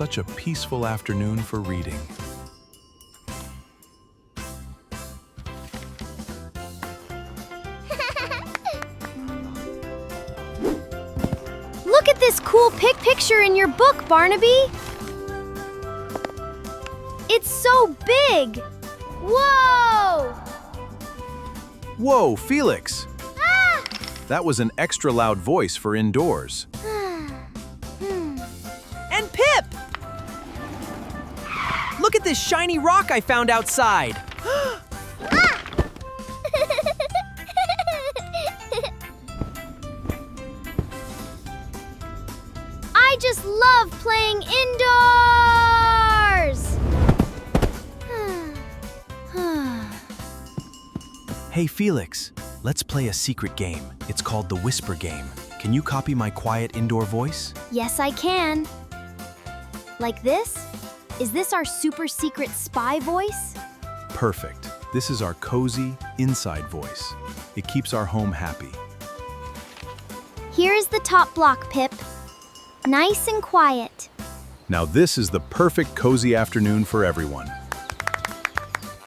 such a peaceful afternoon for reading. Look at this cool picture in your book, Barnaby. It's so big. Whoa! Whoa, Felix! Ah! That was an extra loud voice for indoors. And Pip! Look at this shiny rock I found outside. I just love playing indoors! Hey, Felix, let's play a secret game. It's called the Whisper Game. Can you copy my quiet indoor voice? Yes, I can. Like this? Is this our super secret spy voice? Perfect. This is our cozy, inside voice. It keeps our home happy. Here is the top block, Pip. Nice and quiet. Now this is the perfect cozy afternoon for everyone.